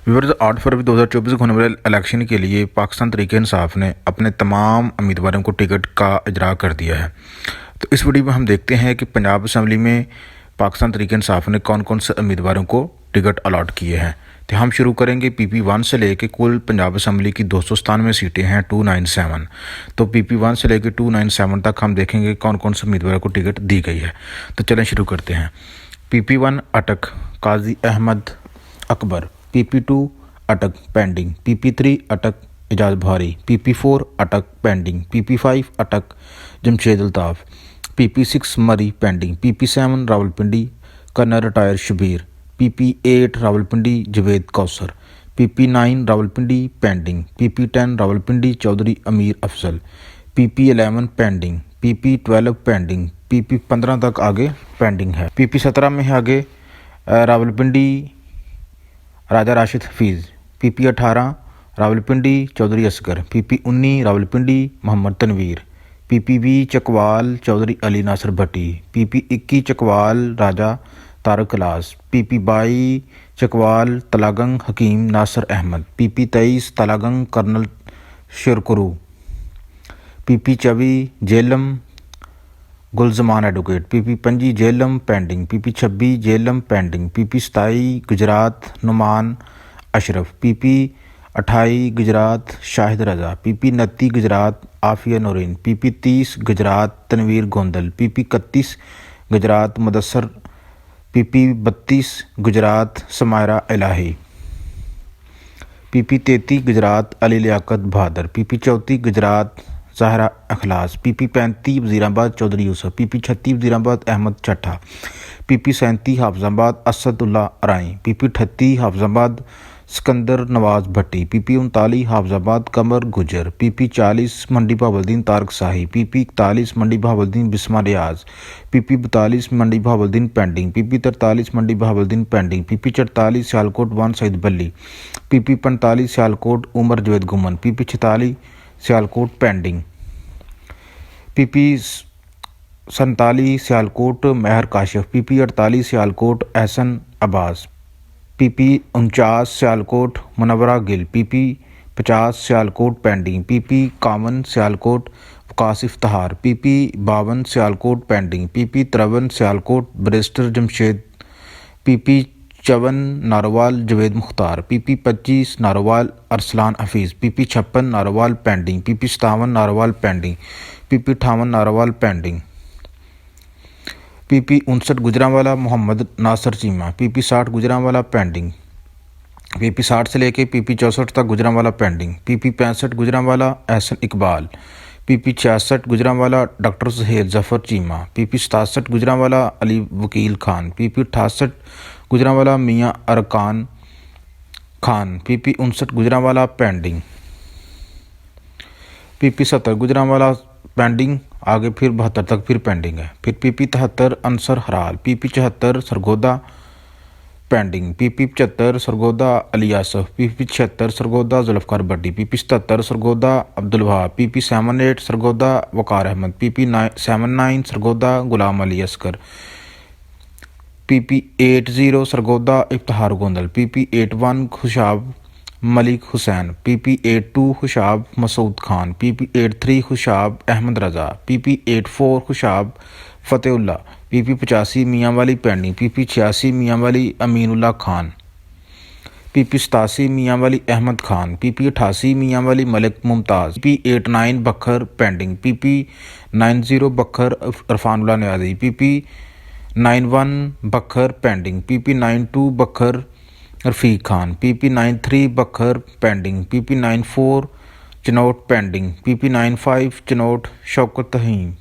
Viewers 8 फरवरी 2024 को होने वाले इलेक्शन के लिए पाकिस्तान तहरीक-ए-इंसाफ ने अपने तमाम उम्मीदवारों को टिकट का इजरा कर दिया है। तो इस वीडियो में हम देखते हैं कि पंजाब असम्बली में पाकिस्तान तहरीक-ए-इंसाफ ने कौन कौन से उम्मीदवारों को टिकट अलॉट किए हैं। तो हम शुरू करेंगे PP1 से लेके कुल पंजाब असम्बली की 297 सीटें हैं 297। तो PP1 से लेके 297 तक हम देखेंगे कौन कौन से उम्मीदवारों को टिकट दी गई है। तो चलें शुरू करते हैं। PP1 अटक काजी अहमद अकबर, PP2 अटक पेंडिंग, PP3 अटक एजाज भारी, PP4 अटक पेंडिंग, PP5 अटक Jamshed Altaf, PP6 Murree pending, PP7 Rawalpindi colonel retire Shabbir, PP8 Rawalpindi Javed Kausar, PP9 Rawalpindi pending, PP10 Rawalpindi Chaudhry Amir Afzal, PP11 pending, PP12 pending, PP15 तक आगे पेंडिंग है। PP17 में है आगे Rawalpindi Raja Rashid Hafeez, PP18 Rawalpindi Chaudhry Asghar, PP19 Rawalpindi Mohammad Tanveer, PP20 Chakwal Chaudhry Ali Nasir Bhatti, PP21 Chakwal Raja Tariq Kalas, PP22 Chakwal Talagang Hakeem Nasir Ahmed, PP23 Talagang colonel Shirkuru, PP24 Jhelum Gulzaman advocate, PP25 Jhelum pending, PP26 Jhelum pending, PP27 Gujrat Nouman Ashraf, PP28 Gujrat Shahid Raza, PP29 Gujrat Afia Noreen, PP30 Gujrat Tanveer Gondal, PP31 Gujrat Mudassar, PP32 Gujrat Samaira इलाही, PP33 Gujrat Ali Liaquat Bahadur, PP34 Gujrat Zahra Akhlas, PP35 Wazirabad Chaudhry Yousuf, PP36 Wazirabad Ahmad Chattha, PP37 Hafizabad Asadullah Arain, PP38 Hafizabad Sikandar Nawaz Bhatti, PP39 Hafizabad Qamar Gujjar, PP40 Mandi Bahauddin Tariq Shahi, PP41 Mandi Bahauddin Bisma Riaz, PP42 Mandi Bahauddin pending, PP43 Mandi Bahauddin pending, PP44 Sialkot one Saeed Balli, PP45 Sialkot Umar Javed Gumman, PP46 Sialkot pending, PP47 Sialkot Mehar Kashif, PP48 Sialkot Ehsan Abbas, PP49 Sialkot Munawwara Gill, PP50 Sialkot pending, PP51 Sialkot Waqas Iftikhar, PP52 Sialkot pending, PP53 Sialkot barrister Jamshed, PP54 Narowal Javed Mukhtar, PP25 Narowal Arsalan Hafeez, PP56 Narowal pending, PP57 Narowal pending, PP58 Narowal pending, PP59 Gujranwala Mohammad Nasir Cheema, PP60 Gujranwala pending, PP60 से लेके PP64 तक Gujranwala pending, PP65 Gujranwala Ehsan Iqbal, PP66 Gujranwala doctor Suhail Zafar Cheema, PP67 Gujranwala Ali Wakeel Khan, PP68 Gujranwala Mian Arkan Khan, PP59 Gujranwala pending, PP70 Gujranwala pending, आगे फिर 72 तक फिर pending है। फिर PP73 Ansar Harral, PP74 Sargodha pending, PP75 Sargodha Ali Yasif, PP76 Sargodha Zulfiqar Bhatti, PP77 Sargodha Abdul Wahab, PP78 Sargodha Waqar Ahmad, PP79 Sargodha Ghulam Ali Asghar, PP80 Sargodha Iftikhar Gondal, PP81 Khushab Malik Hussain, PP82 Khushab Masood Khan, PP83 Khushab Ahmad Raza, PP84 Khushab Fatehullah, PP85 मियाँ वाली पेंडिंग, PP86 मियाँ वाली अमीनुल्लाह खान, PP87 मियाँ वाली अहमद खान, PP88 मियाँ वाली मलिक मुमताज़, PP89 बखर पेंडिंग, PP90 बखर इरफानुल्लाह न्याज़ी, PP91 बखर पेंडिंग, PP92 बखर रफ़ीक Khan, PP93 Bhakkar pending, PP94 Chiniot pending, PP95 Chiniot Shaukat Taheem,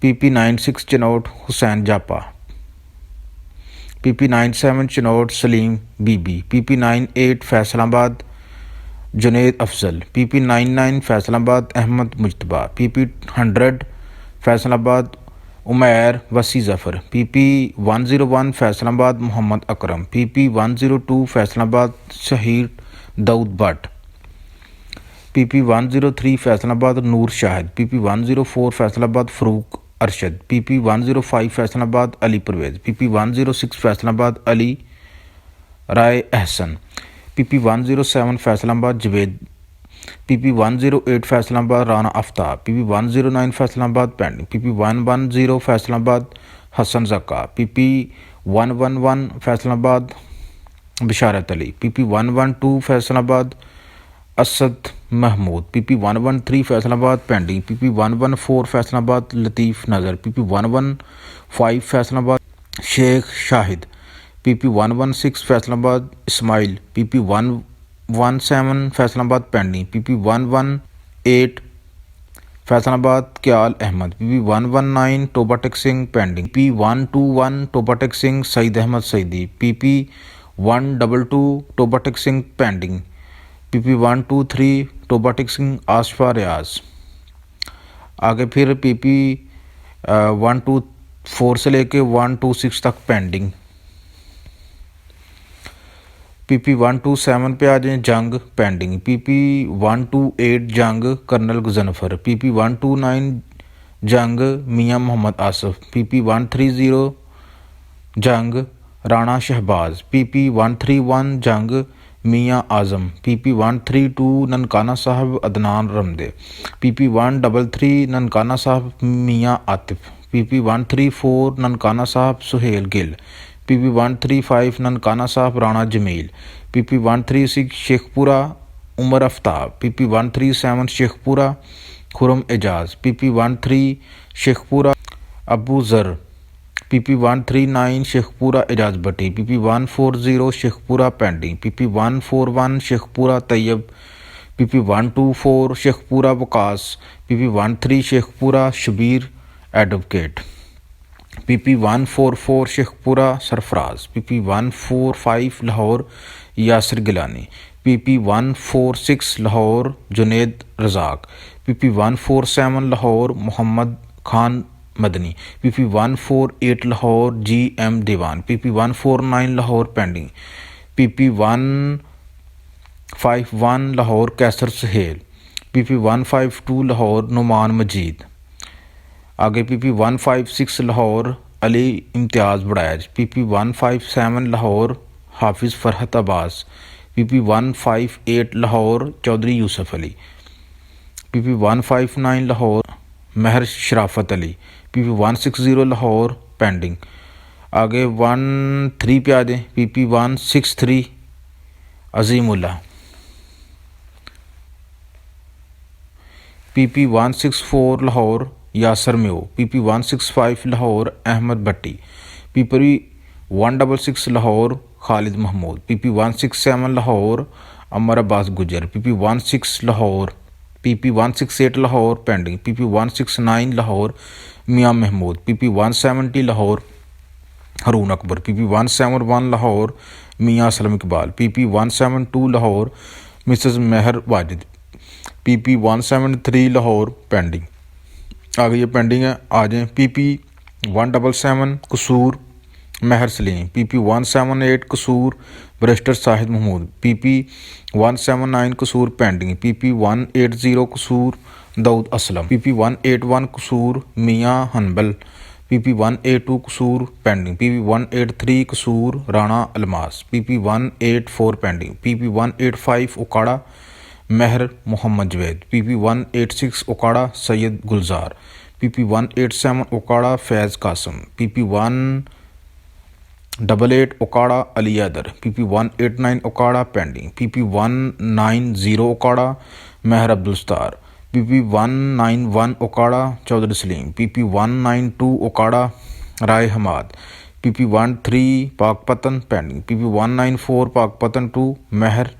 PP96 Chiniot Hussain Japa, PP97 Chiniot Saleem Bibi, PP98 Faisalabad Junaid Afzal, PP99 Faisalabad Ahmad Mujtaba, PP100 Faisalabad Umair Wasi Zafar, PP101 Faisalabad Mohammad Akram, PP102 Faisalabad Shaheed Daud Bhatt, PP103 Faisalabad Noor Shahid, PP104 Faisalabad Farooq Arshad, PP105 Faisalabad Ali Pervez, PP106 Faisalabad Ali Rai Ahsan, PP107 Faisalabad Javed, PP108 Faisalabad Rana Aftab, PP109 Faisalabad pending, PP110 Faisalabad Hassan Zakka, PP111 Faisalabad Basharat Ali, PP112 Faisalabad Asad Mahmood, PP113 Faisalabad pending, PP114 Faisalabad Latif Nazar, PP115 Faisalabad Sheikh Shahid, PP116 Faisalabad Ismail, PP117 Faisalabad pending, PP118 Faisalabad Khayal Ahmad, PP119 Toba Tek Singh pending, PP121 Toba Tek Singh Saeed Ahmad Saeedi, PP122 Toba Tek Singh pending, PP123 Toba Tek Singh Ashfa Riaz. आगे फिर PP124 से लेके 126 तक pending. PP127 पे आ जाएँ जंग pending, PP128 जंग colonel Ghazanfar, PP129 जंग मियाँ मोहम्मद आसफ, PP130 जंग राणा शहबाज, PP131 जंग मियाँ आज़म, PP132 ननकाना साहब अदनान रमदे, PP133 ननकाना साहब मियाँ आतिफ, PP134 ननकाना साहब सुहेल गिल, PP135 ननकाना साहब Rana Jameel, PP136 Sheikhpura Umar Aftab, PP137 Sheikhpura Khurram Ejaz, PP13 Sheikhpura Abu Zar, PP139 Sheikhupura Ejaz Bhatti, PP140 Sheikhupura pending, PP141 Sheikhupura Tayyab, PP124 Sheikhupura Waqas, PP13 Sheikhupura Shabbir advocate, PP144 Sheikhupura Sarfraz, PP145 Lahore Yasir Gilani, PP146 Lahore Junaid Razzaq, PP147 Lahore Mohammad Khan Madni, PP148 Lahore GM Diwan, PP149 Lahore pending, PP151 Lahore Qaiser Suhail, PP152 Lahore Noman Majeed. आगे PP156 लाहौर अली इम्तियाज़ बड़ैज, PP157 लाहौर हाफिज़ फ़रहत अब्बास, PP158 लाहौर चौधरी यूसुफ अली, PP159 लाहौर महर शराफत अली, PP160 लाहौर पेंडिंग। आगे 13 पे आ जाएँ, PP163 Azimullah, PP164 Lahore यासर म्यो, PP165 Lahore Ahmad भट्टी, PP166 Lahore Khalid Mahmood, PP167 Lahore अमर अब्बास गुजर, PP168 Lahore pending, PP169 Lahore मियाँ Mahmood, PP170 Lahore Haroon Akbar, PP171 Lahore मियाँ Aslam Iqbal, PP172 Lahore Mrs महर Wajid, PP173 Lahore pending. आगे ये पेंडिंग है, आ जाएँ PP177 कसूर महर सलीम, PP178 कसूर बैरिस्टर साहिद महमूद, PP179 कसूर पेंडिंग, PP180 कसूर दाऊद असलम, PP181 कसूर मियाँ हनबल, PP182 कसूर pending, PP183 Kasur Rana Almas, PP184 pending, PP185 Okara Mehar Mohammad Javed, PP186 Okara Syed Gulzar, PP187 Okara Faiz Qasim, PP188 Okara Ali Adar, PP189 Okara pending, PP190 Okara Mehar Abdul Sattar, PP191 Okara Chaudhry Saleem, PP192 Okara Rai Hammad, PP13 Pakpattan pending, PP194 Pakpattan 2 Mehar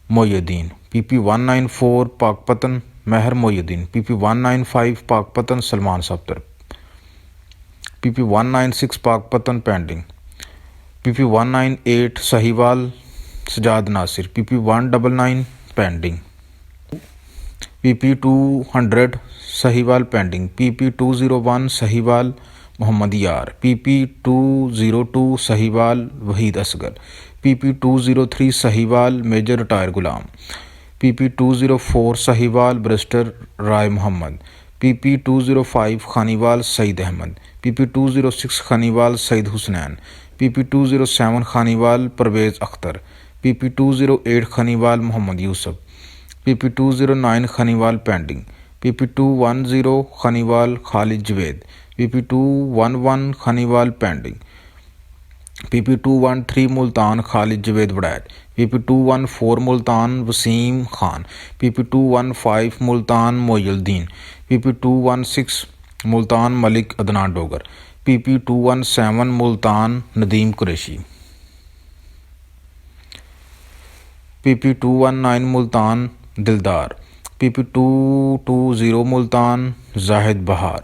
Moinuddin, PP194 Pakpattan Mehar Moinuddin, PP195 Pakpattan Salman Safdar, PP196 Pakpattan pending, PP198 Sahiwal Sajjad Nasir, PP199 pending, PP200 Sahiwal pending, PP201 Sahiwal Mohammad Yar, PP202 Sahiwal Waheed Asghar, PP203 Sahiwal major retire Ghulam, PP204 Sahiwal barrister Rai Mohammad, PP205 Khanewal Saeed Ahmed, PP206 Khanewal Saeed Husnain, PP207 Khanewal Parvez Akhtar, PP208 Khanewal Mohammad Yousuf, PP209 Khanewal pending, PP210 Khanewal Khalid Javed, PP211 Khanewal pending, PP213 Multan Khalid Javed Waraid, PP214 Multan Waseem Khan, PP215 Multan Moinuddin, PP216 Multan Malik Adnan Dogar, PP217 Multan Nadeem Qureshi, PP219 Multan Dildar, PP220 Multan Zahid बहार,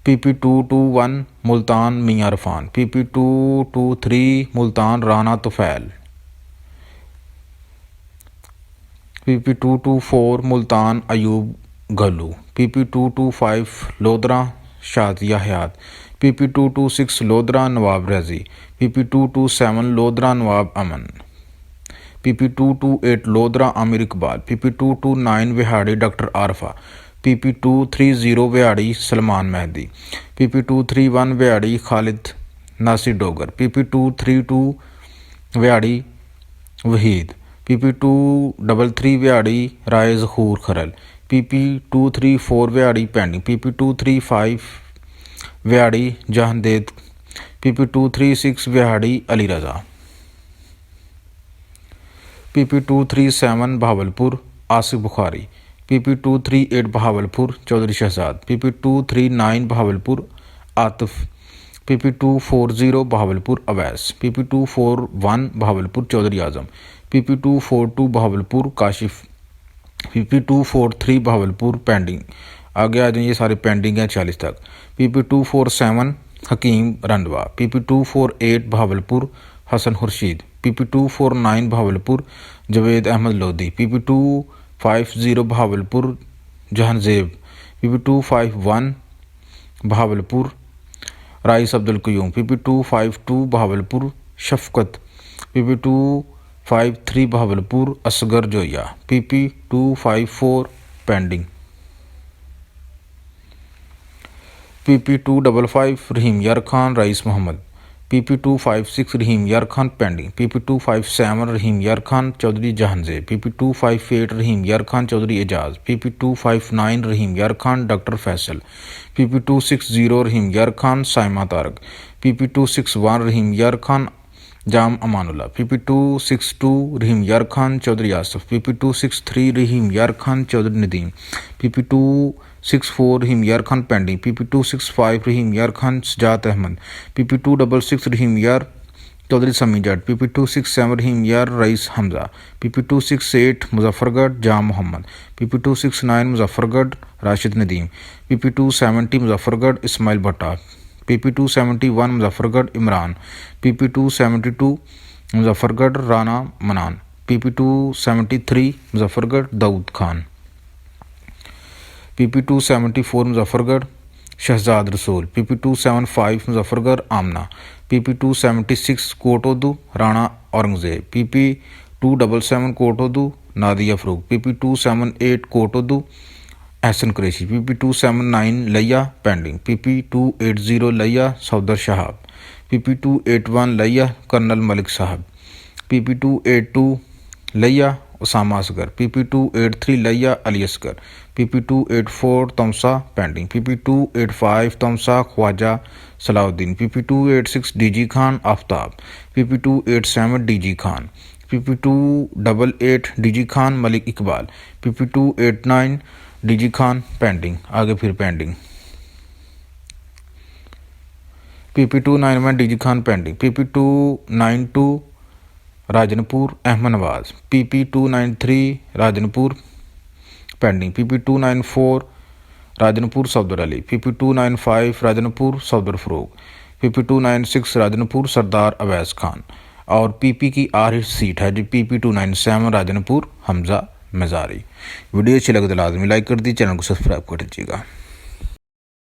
PP221 Multan मियाँ रफ़ान, PP223 Multan Rana Tufail, PP224 Multan Ayub गलू, PP225 lodhra Shadiya हयात, PP226 lodhra Nawab Razi, PP227 Lodhran Nawab Aman, PP228 Lodhran Amir Iqbal, PP229 Vehari doctor Arfa, PP230 Vehari Salman Mehdi, PP231 Vehari Khalid Nasir Dogar, PP232 Vehari Waheed, PP233 Vehari Rai Zahoor Kharal, PP234 Vehari pending, PP235 Vehari Jahandad, PP236 Vehari Ali Raza, PP237 Bahawalpur Asif Bukhari, PP238 Bahawalpur Chaudhry Shahzad, PP239 Bahawalpur Atif, PP240 Bahawalpur Awais, PP241 Bahawalpur Chaudhry Azam, PP242 Bahawalpur Kashif, PP243 Bahawalpur pending. आगे आ जाए, ये सारे pending हैं 40 तक। PP247 Hakeem Randhawa, PP248 Bahawalpur Hassan Khurshid, PP249 Bahawalpur Javed Ahmad Lodhi, PP250 Bahawalpur Jahanzeb, PP251 Bahawalpur Rais Abdul Qayyum, PP252 Bahawalpur Shafqat, PP253 Bahawalpur Asghar Joya, PP254 pending. PP255 Rahim Yar Khan rice Mohammad, PP256 रहीम Yar Khan pending, PP257 रहीम Yar Khan Chaudhary Jahanzeb, PP258 रहीम Yar Khan Chaudhary Ejaz, PP259 रहीम Yar Khan doctor Faisal, PP260 रहीम Yar Khan Saima Tarak, PP261 रहीम यार खान जाम Amanulla, PP262 रहीम Yar Khan Chaudhary Asaf, PP263 रहीम Yar Khan Chaudhary Nadeem, PP264 रहीम Yar Khan pending, PP265 रहीम Yar Khan सजात Ahmad, PP266 रहीम यार चौधरी समी जट, PP267 रहीम यार रईस हमज़ा, PP268 मुजफ्फरगढ़ जाम मोहम्मद, PP269 मुजफ्फरगढ़ राशिद नदीम, PP270 मुजफ्फरगढ़ इस्माइल भट्टा, PP271 Muzaffargarh Imran, PP272 Muzaffargarh Rana मनान, PP273 Muzaffargarh Daud Khan, PP274 Muzaffargarh Shahzad रसूल, PP275 Muzaffargarh आमना, PP276 कोटोदू Rana Aurangzeb, PP277 कोटोदू Nadia Farooq, PP278 कोटोदू Ehsan Qureshi, PP279 लिया pending, PP280 लिया सौदर Shahab, PP281 लिया colonel Malik साहब, PP282 लिया Usama Asghar, PP283 Layyah Ali Asghar, PP284 Taunsa pending, PP285 Taunsa Khawaja Salahuddin, PP286 DG Khan Aftab, PP287 DG Khan, PP288 DG Khan Malik Iqbal, PP289 DG Khan pending. आगे फिर pending. PP291 DG Khan pending, PP292 Rajanpur Ahmad Nawaz, PP293 Rajanpur pending, PP294 Rajanpur Saudar Ali, PP295 Rajanpur Saudar Farooq, PP296 Rajanpur Sardar Awais Khan और PP की आखिरी सीट है जो PP297 राजनपुर हमज़ा मज़ारी। वीडियो अच्छी लगे तो लाजमी लाइक कर दी, चैनल को सब्सक्राइब कर दीजिएगा।